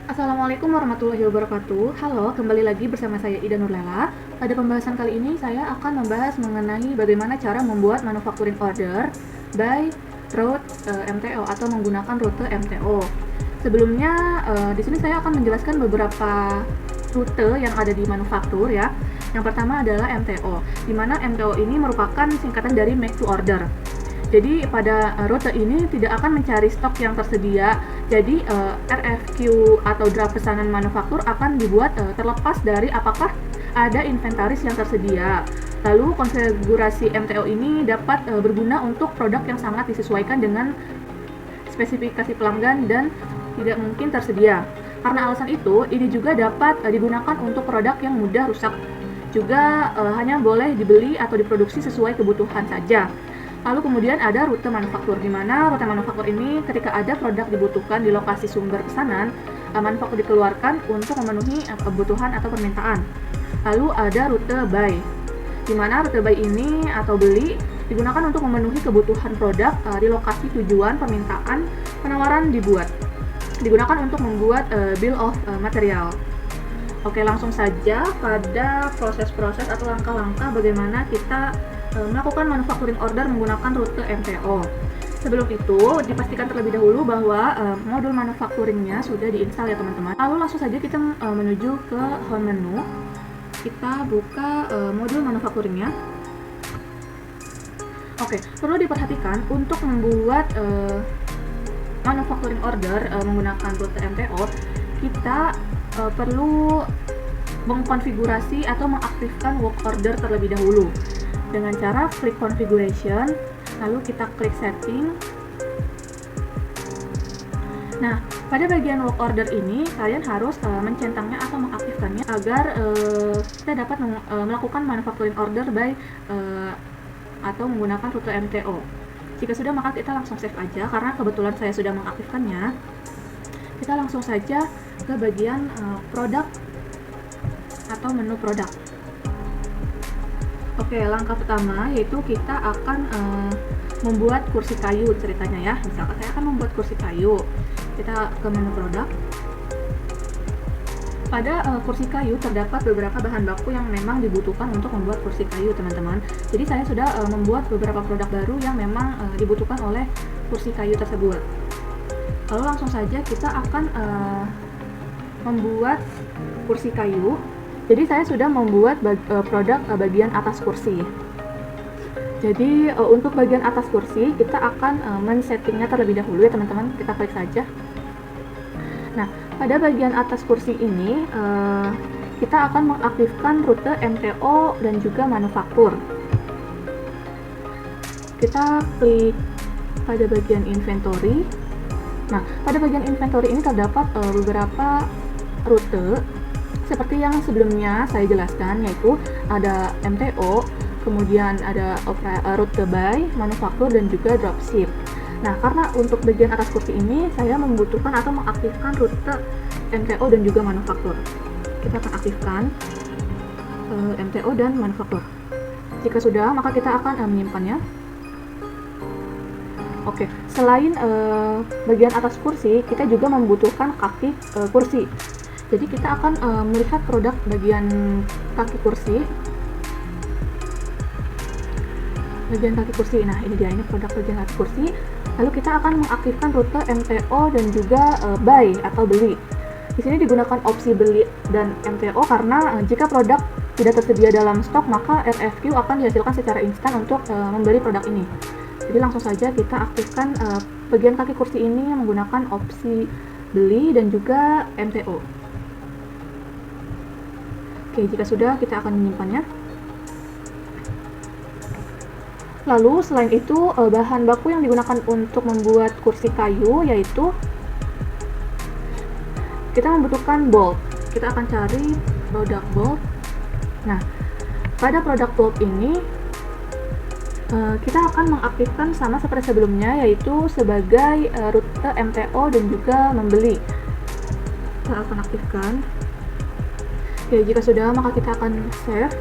Assalamualaikum warahmatullahi wabarakatuh. Halo, kembali lagi bersama saya Ida Nurlela. Pada pembahasan kali ini saya akan membahas mengenai bagaimana cara membuat manufacturing order by route MTO atau menggunakan rute MTO. Sebelumnya di sini saya akan menjelaskan beberapa rute yang ada di manufaktur ya. Yang pertama adalah MTO, di mana MTO ini merupakan singkatan dari make to order. Jadi pada rute ini tidak akan mencari stok yang tersedia. Jadi RFQ atau draft pesanan manufaktur akan dibuat terlepas dari apakah ada inventaris yang tersedia. Lalu konfigurasi MTO ini dapat berguna untuk produk yang sangat disesuaikan dengan spesifikasi pelanggan dan tidak mungkin tersedia. Karena alasan itu, ini juga dapat digunakan untuk produk yang mudah rusak. Juga hanya boleh dibeli atau diproduksi sesuai kebutuhan saja. Lalu kemudian ada rute manufaktur, di mana rute manufaktur ini ketika ada produk dibutuhkan di lokasi sumber pesanan, manufaktur dikeluarkan untuk memenuhi kebutuhan atau permintaan. Lalu ada rute buy, di mana rute buy ini atau beli digunakan untuk memenuhi kebutuhan produk di lokasi tujuan permintaan penawaran digunakan untuk membuat bill of material. Oke, langsung saja pada proses-proses atau langkah-langkah bagaimana kita melakukan manufacturing order menggunakan rute MTO. Sebelum itu, dipastikan terlebih dahulu bahwa modul manufacturingnya sudah diinstal ya teman-teman. Lalu langsung saja kita menuju ke home menu. Kita buka modul manufacturingnya. Oke, perlu diperhatikan untuk membuat manufacturing order menggunakan rute MTO, kita perlu mengkonfigurasi atau mengaktifkan work order terlebih dahulu dengan cara klik configuration, lalu kita klik setting. Nah, pada bagian work order ini kalian harus mencentangnya atau mengaktifkannya agar kita dapat melakukan manufacturing order by atau menggunakan rute MTO. Jika sudah, maka kita langsung save aja, karena kebetulan saya sudah mengaktifkannya. Kita langsung saja ke bagian produk atau menu produk. Oke, langkah pertama yaitu kita akan membuat kursi kayu ceritanya ya. Misalkan saya akan membuat kursi kayu. Kita ke menu produk. Pada kursi kayu terdapat beberapa bahan baku yang memang dibutuhkan untuk membuat kursi kayu, teman-teman. Jadi saya sudah membuat beberapa produk baru yang memang dibutuhkan oleh kursi kayu tersebut. Lalu langsung saja kita akan membuat kursi kayu. Jadi saya sudah membuat produk bagian atas kursi. Jadi untuk bagian atas kursi kita akan men-settingnya terlebih dahulu ya teman-teman. Kita klik saja. Nah, pada bagian atas kursi ini kita akan mengaktifkan rute MTO dan juga manufaktur. Kita klik pada bagian inventory. Nah, pada bagian inventory ini terdapat beberapa rute seperti yang sebelumnya saya jelaskan, yaitu ada MTO, kemudian ada rute buy, manufaktur, dan juga dropship. Nah, karena untuk bagian atas kursi ini saya membutuhkan atau mengaktifkan rute MTO dan juga manufaktur. Kita akan aktifkan MTO dan manufaktur. Jika sudah, maka kita akan menyimpannya. Oke, selain bagian atas kursi, kita juga membutuhkan kaki kursi. Jadi kita akan melihat produk bagian kaki kursi. Bagian kaki kursi. Nah, ini dia, ini produk bagian kaki kursi. Lalu kita akan mengaktifkan rute MTO dan juga buy atau beli. Di sini digunakan opsi beli dan MTO karena jika produk tidak tersedia dalam stok, maka RFQ akan dihasilkan secara instan untuk membeli produk ini. Jadi langsung saja kita aktifkan bagian kaki kursi ini menggunakan opsi beli dan juga MTO. Oke, jika sudah, kita akan menyimpannya. Lalu selain itu bahan baku yang digunakan untuk membuat kursi kayu yaitu kita membutuhkan bolt. Kita akan cari produk bolt. Nah, pada produk bolt ini kita akan mengaktifkan sama seperti sebelumnya, yaitu sebagai rute MTO dan juga membeli. Kita akan aktifkan. Oke, jika sudah, maka kita akan save.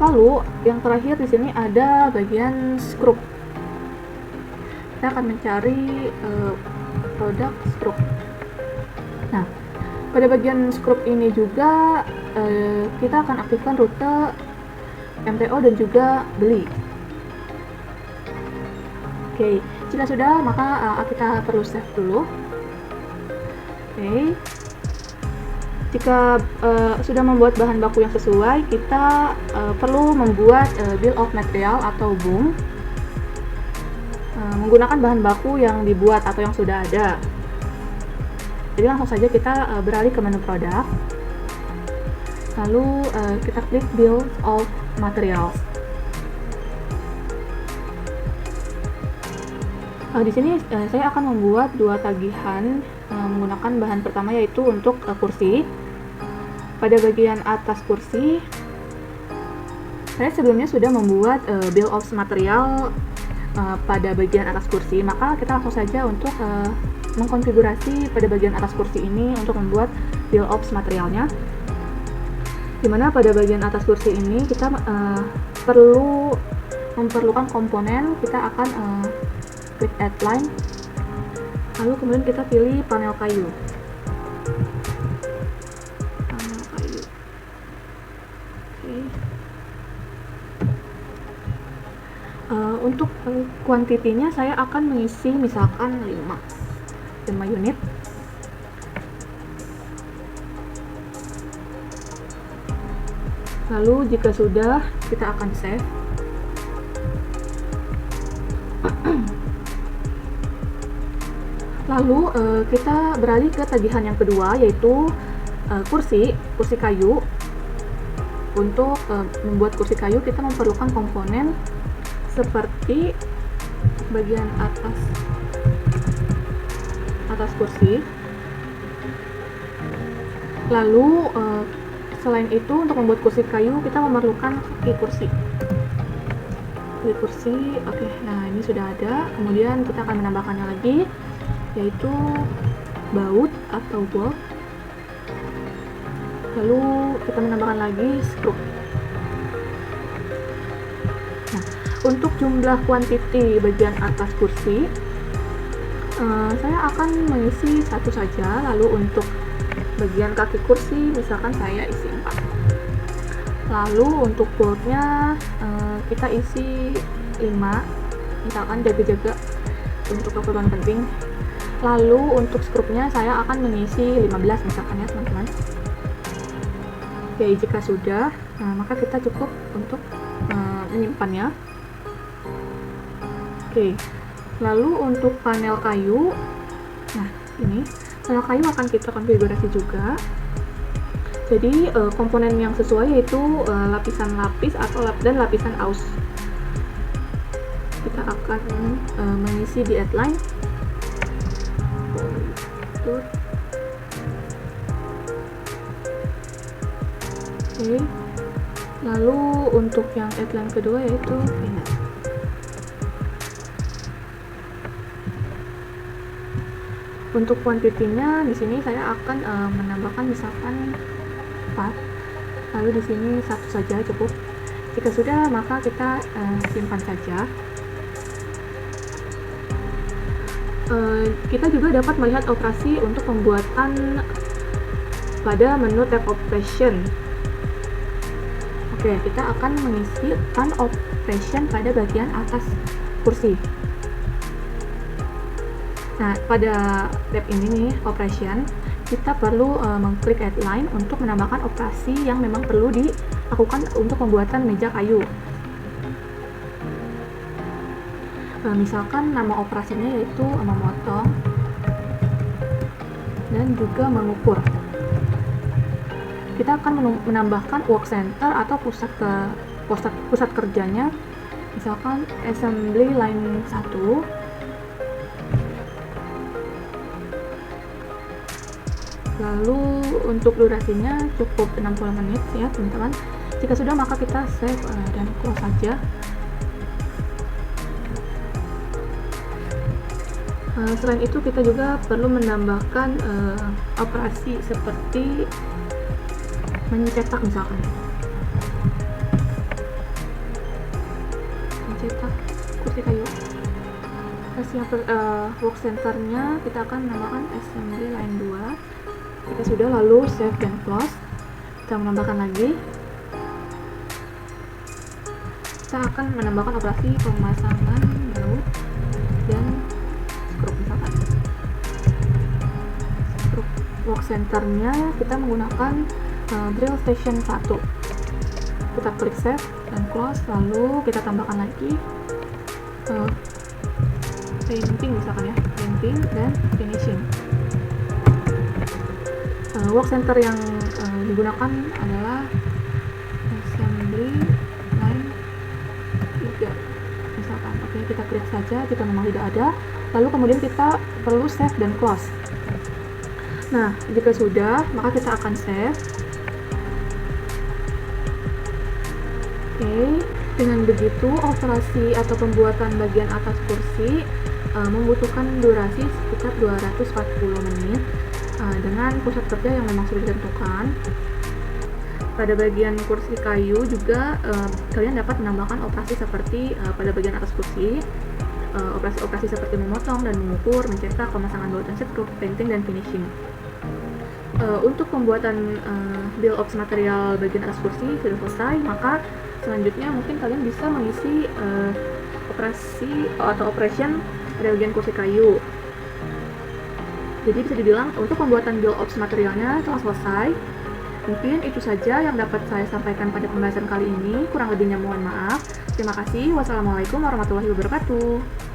Lalu yang terakhir di sini ada bagian skrup. Kita akan mencari produk skrup. Nah, pada bagian skrup ini juga kita akan aktifkan rute MTO dan juga beli. Oke, jika sudah maka kita perlu save dulu. Oke, jika sudah membuat bahan baku yang sesuai, kita perlu membuat bill of material atau BOM menggunakan bahan baku yang dibuat atau yang sudah ada. Jadi langsung saja kita beralih ke menu produk, lalu kita klik bill of materials. Di sini saya akan membuat dua tagihan menggunakan bahan pertama, yaitu untuk kursi. Pada bagian atas kursi, saya sebelumnya sudah membuat bill of material pada bagian atas kursi, maka kita langsung saja untuk mengkonfigurasi pada bagian atas kursi ini untuk membuat bill of materialnya. Dimana pada bagian atas kursi ini kita memerlukan komponen. Kita akan klik add line, lalu kemudian kita pilih panel kayu. Untuk kuantitinya saya akan mengisi misalkan 5 unit. Lalu jika sudah, kita akan save. Lalu kita beralih ke tagihan yang kedua, yaitu kursi kayu. Untuk membuat kursi kayu kita memerlukan komponen seperti bagian atas kursi. Lalu selain itu, untuk membuat kursi kayu kita memerlukan kaki kursi. Oke, nah ini sudah ada. Kemudian kita akan menambahkannya lagi, yaitu baut atau bolt. Lalu kita menambahkan lagi skrup. Nah, untuk jumlah kuantiti bagian atas kursi, saya akan mengisi satu saja. Lalu untuk bagian kaki kursi, misalkan saya isi 4. Lalu untuk boltnya kita isi 5, misalkan jaga-jaga untuk keperluan penting. Lalu untuk skrupnya saya akan mengisi 15 misalkan ya teman-teman. Oke, jika sudah, maka kita cukup untuk menyimpannya. Oke, lalu untuk panel kayu, nah ini panel kayu akan kita konfigurasi juga. Jadi komponen yang sesuai yaitu lapisan lapis dan lapisan aus. Kita akan mengisi di outline. Oke. Lalu untuk yang outline kedua yaitu ini. Untuk kuantitinya di sini saya akan menambahkan misalkan 4. Lalu di sini satu saja cukup. Jika sudah, maka kita simpan saja. Kita juga dapat melihat operasi untuk pembuatan pada menu tab operation. Oke, kita akan mengisi run operation pada bagian atas kursi. Nah, pada tab ini nih, operation, kita perlu mengklik add line untuk menambahkan operasi yang memang perlu dilakukan untuk pembuatan meja kayu. Misalkan nama operasinya yaitu memotong dan juga mengukur. Kita akan menambahkan work center atau pusat kerjanya, misalkan assembly line 1. Lalu untuk durasinya cukup 60 menit ya teman-teman. Jika sudah, maka kita save dan close saja. Selain itu kita juga perlu menambahkan operasi seperti mencetak, misalkan mencetak kursi kayu. Work centernya kita akan menambahkan assembly line 2. sudah, lalu save dan close. Kita menambahkan lagi. Kita akan menambahkan operasi pemasangan baut dan skrup misalkan. Skrup work center-nya kita menggunakan drill station 1. Kita klik save dan close, lalu kita tambahkan lagi painting misalkan ya, painting dan finishing. Work center yang digunakan adalah assembly line 3 misalkan. Oke, kita klik saja jika memang tidak ada, lalu kemudian kita perlu save dan close. Nah, jika sudah, maka kita akan save. Oke, dengan begitu operasi atau pembuatan bagian atas kursi membutuhkan durasi sekitar 240 menit dengan pusat kerja yang memang sudah ditentukan. Pada bagian kursi kayu juga kalian dapat menambahkan operasi seperti pada bagian atas kursi, operasi-operasi seperti memotong dan mengukur, mencetak, pemasangan baut dan skrup, painting dan finishing. Untuk pembuatan bill of material bagian atas kursi sudah selesai, maka selanjutnya mungkin kalian bisa mengisi operasi atau operation pada bagian kursi kayu. Jadi bisa dibilang untuk pembuatan bill of materialnya telah selesai. Mungkin itu saja yang dapat saya sampaikan pada pembahasan kali ini. Kurang lebihnya mohon maaf. Terima kasih. Wassalamualaikum warahmatullahi wabarakatuh.